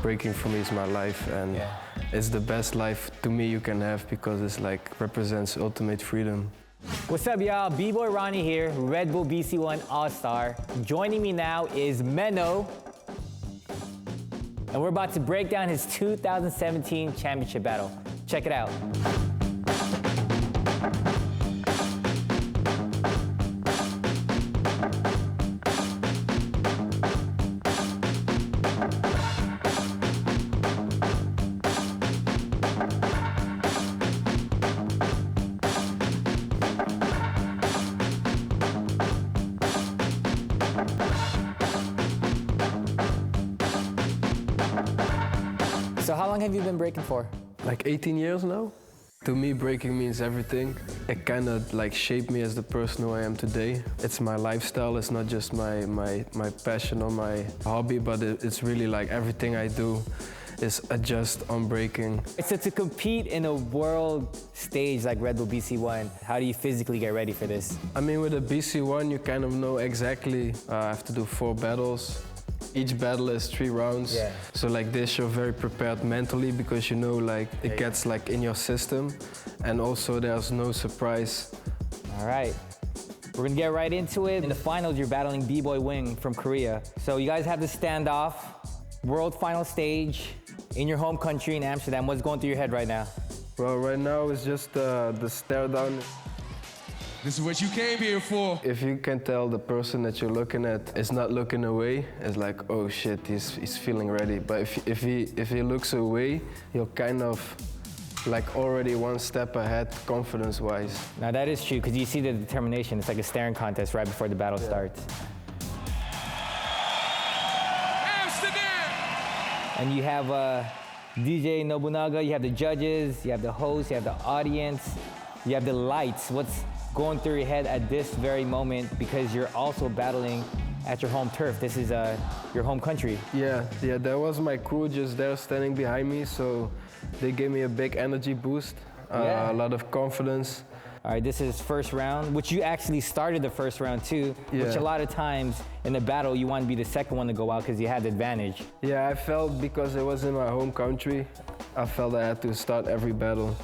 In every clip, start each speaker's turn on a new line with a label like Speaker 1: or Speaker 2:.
Speaker 1: breaking for me is my life, and it's the best life to me you can have because it's like represents ultimate freedom.
Speaker 2: What's up, y'all? B-Boy Ronnie here, Red Bull BC1 All-Star. Joining me now is Menno, and we're about to break down his 2017 championship battle. Check it out. So how long have you been breaking for?
Speaker 1: Like 18 years now. To me, breaking means everything. It kind of like shaped me as the person who I am today. It's my lifestyle. It's not just my passion or my hobby, but it's really like everything I do is adjust on breaking.
Speaker 2: So to compete in a world stage like Red Bull BC1, how do you physically get ready for this?
Speaker 1: I mean, with a BC1, you kind of know exactly. I have to do 4 battles. Each battle is 3 rounds.
Speaker 2: Yeah.
Speaker 1: So like this, you're very prepared mentally because you know like it gets like in your system, and also there's no surprise.
Speaker 2: All right, we're gonna get right into it. In the finals, you're battling B-Boy Wing from Korea. So you guys have the standoff, world final stage in your home country in Amsterdam. What's going through your head right now?
Speaker 1: Well, right now it's just the stare down.
Speaker 3: This is what you came here for.
Speaker 1: If you can tell the person that you're looking at is not looking away, it's like, oh shit, he's feeling ready. But if he looks away, you're kind of like already one step ahead confidence-wise.
Speaker 2: Now that is true, because you see the determination. It's like a staring contest right before the battle starts.
Speaker 3: Amsterdam!
Speaker 2: And you have DJ Nobunaga, you have the judges, you have the host, you have the audience, you have the lights. What's going through your head at this very moment, because you're also battling at your home turf? This is your home country.
Speaker 1: Yeah, that was my crew just there standing behind me, so they gave me a big energy boost, a lot of confidence.
Speaker 2: All right, this is first round, which you actually started the first round too, which a lot of times in the battle you want to be the second one to go out because you had the advantage.
Speaker 1: Yeah, I felt because it was in my home country, I felt I had to start every battle.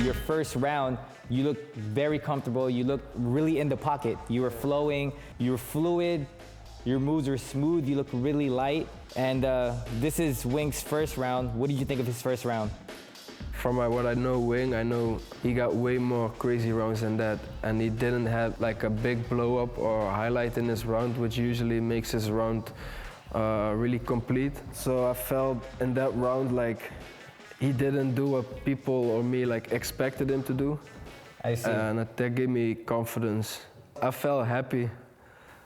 Speaker 2: Your first round, you looked very comfortable. You looked really in the pocket. You were flowing, you were fluid, your moves were smooth, you looked really light. And this is Wing's first round. What did you think of his first round?
Speaker 1: From what I know Wing, I know he got way more crazy rounds than that. And he didn't have like a big blow up or highlight in his round, which usually makes his round really complete. So I felt in that round like he didn't do what people or me like expected him to do.
Speaker 2: I see.
Speaker 1: And that gave me confidence. I felt happy.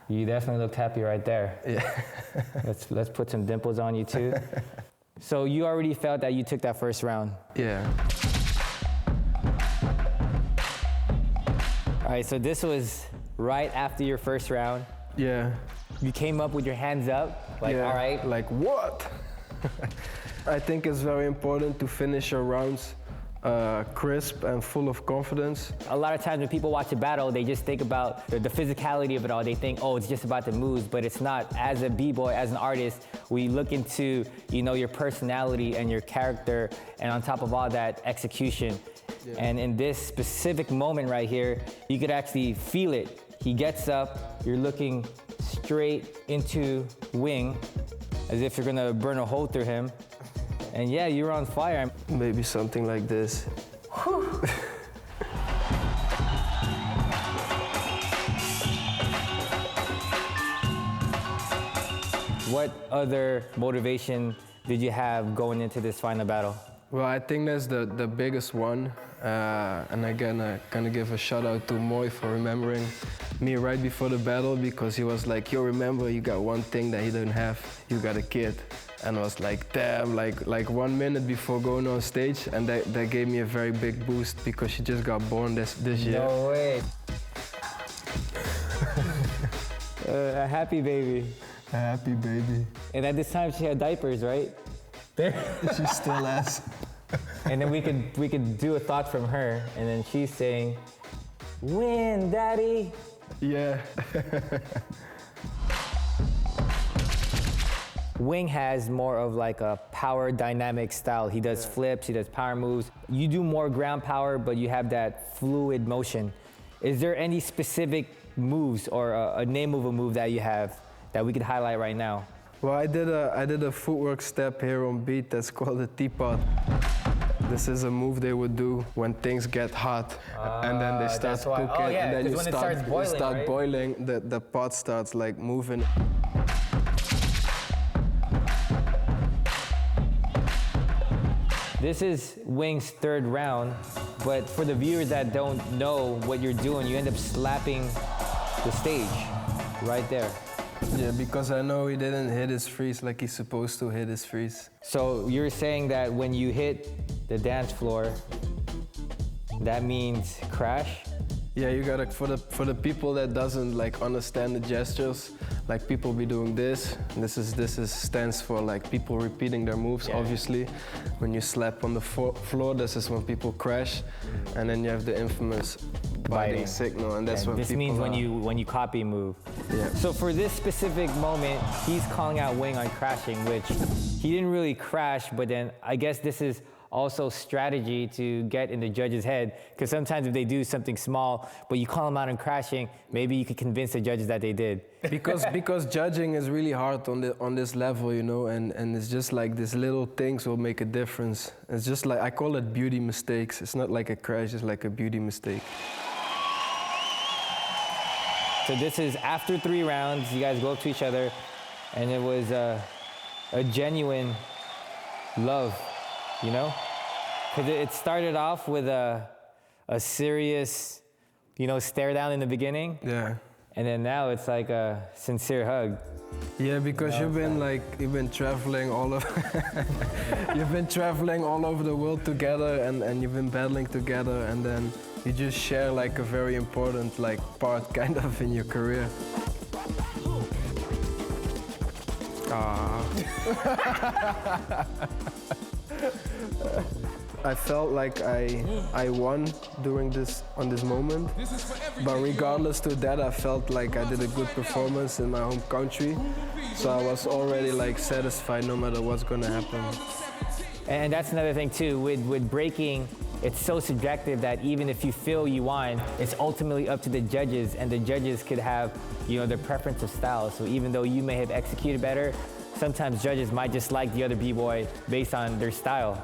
Speaker 2: You definitely looked happy right there.
Speaker 1: Yeah.
Speaker 2: let's put some dimples on you too. So you already felt that you took that first round.
Speaker 1: Yeah.
Speaker 2: All right, so this was right after your first round.
Speaker 1: Yeah.
Speaker 2: You came up with your hands up, like, all right.
Speaker 1: Like, what? I think it's very important to finish your rounds crisp and full of confidence.
Speaker 2: A lot of times when people watch a battle, they just think about the physicality of it all. They think, oh, it's just about the moves, but it's not. As a b-boy, as an artist, we look into, your personality and your character, and on top of all that, execution. Yeah. And in this specific moment right here, you could actually feel it. He gets up, you're looking straight into Wing, as if you're gonna burn a hole through him. And yeah, you're on fire.
Speaker 1: Maybe something like this.
Speaker 2: What other motivation did you have going into this final battle?
Speaker 1: Well, I think that's the biggest one. And again, I kind of give a shout out to Moy for remembering me right before the battle, because he was like, yo, remember, you got one thing that he didn't have, you got a kid. And I was like, damn, like 1 minute before going on stage, and that gave me a very big boost because she just got born this year.
Speaker 2: No way. A happy baby.
Speaker 1: A happy baby.
Speaker 2: And at this time she had diapers, right? There.
Speaker 1: She still has.
Speaker 2: And then we could do a thought from her, and then she's saying, "Win, Daddy."
Speaker 1: Yeah.
Speaker 2: Wing has more of like a power dynamic style. He does flips, he does power moves. You do more ground power, but you have that fluid motion. Is there any specific moves or a name of a move that you have that we could highlight right now?
Speaker 1: Well, I did a footwork step here on beat that's called a teapot. This is a move they would do when things get hot, and then they start cooking, and then you start boiling. The pot starts like moving.
Speaker 2: This is Wing's third round, but for the viewers that don't know what you're doing, you end up slapping the stage right there.
Speaker 1: Yeah, because I know he didn't hit his freeze like he's supposed to hit his freeze.
Speaker 2: So you're saying that when you hit the dance floor, that means crash?
Speaker 1: Yeah, you gotta, for the people that doesn't like understand the gestures, like people be doing this. This is stands for like people repeating their moves, obviously. When you slap on the floor, this is when people crash. And then you have the infamous biting signal, and that's when
Speaker 2: this
Speaker 1: people
Speaker 2: means when you copy a move.
Speaker 1: Yeah.
Speaker 2: So for this specific moment, he's calling out Wing on crashing, which he didn't really crash, but then I guess this is also strategy to get in the judge's head, because sometimes if they do something small, but you call them out on crashing, maybe you could convince the judges that they did.
Speaker 1: Because judging is really hard on this level, you know, and it's just like these little things will make a difference. It's just like, I call it beauty mistakes. It's not like a crash, it's like a beauty mistake.
Speaker 2: So this is after 3 rounds, you guys go up to each other, and it was a genuine love, you know? Because it started off with a serious, you know, stare down in the beginning.
Speaker 1: Yeah.
Speaker 2: And then now it's like a sincere hug.
Speaker 1: Yeah, because you've been traveling all over you've been traveling all over the world together, and you've been battling together, and then you just share like a very important like part kind of in your career. I felt like I won during this moment, but regardless to that, I felt like I did a good performance in my home country, so I was already like satisfied no matter what's gonna happen.
Speaker 2: And that's another thing too, with breaking, it's so subjective that even if you feel you won, it's ultimately up to the judges, and the judges could have, you know, their preference of style. So even though you may have executed better, sometimes judges might just like the other b-boy based on their style.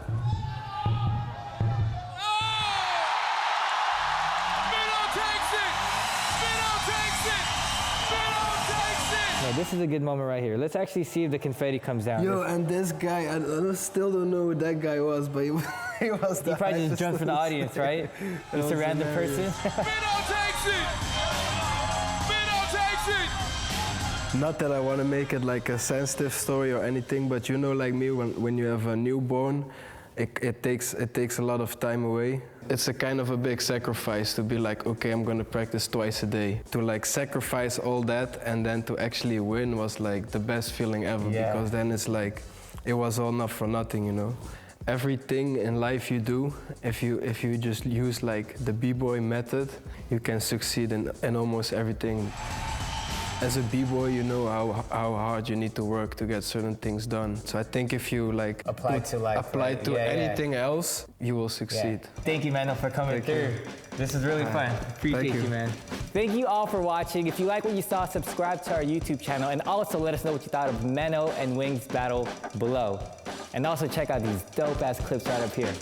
Speaker 2: No, this is a good moment right here. Let's actually see if the confetti comes down.
Speaker 1: Yo, and this guy, I still don't know who that guy was, but he was the
Speaker 2: He probably just jumped from the audience, right? Just a random person.
Speaker 1: Not that I want to make it like a sensitive story or anything, but you know, like me, when you have a newborn, it takes a lot of time away. It's a kind of a big sacrifice to be like, okay, I'm gonna practice twice a day. To like sacrifice all that and then to actually win was like the best feeling ever, because then it's like, it was all not for nothing, you know? Everything in life you do, if you just use like the b-boy method, you can succeed in almost everything. As a b-boy, you know how hard you need to work to get certain things done. So I think if you like
Speaker 2: apply to
Speaker 1: anything else, you will succeed.
Speaker 2: Yeah. Thank you, Menno, for coming through. This is really fun. Appreciate you, man. Thank you all for watching. If you like what you saw, subscribe to our YouTube channel, and also let us know what you thought of Menno and Wing's battle below. And also check out these dope-ass clips right up here.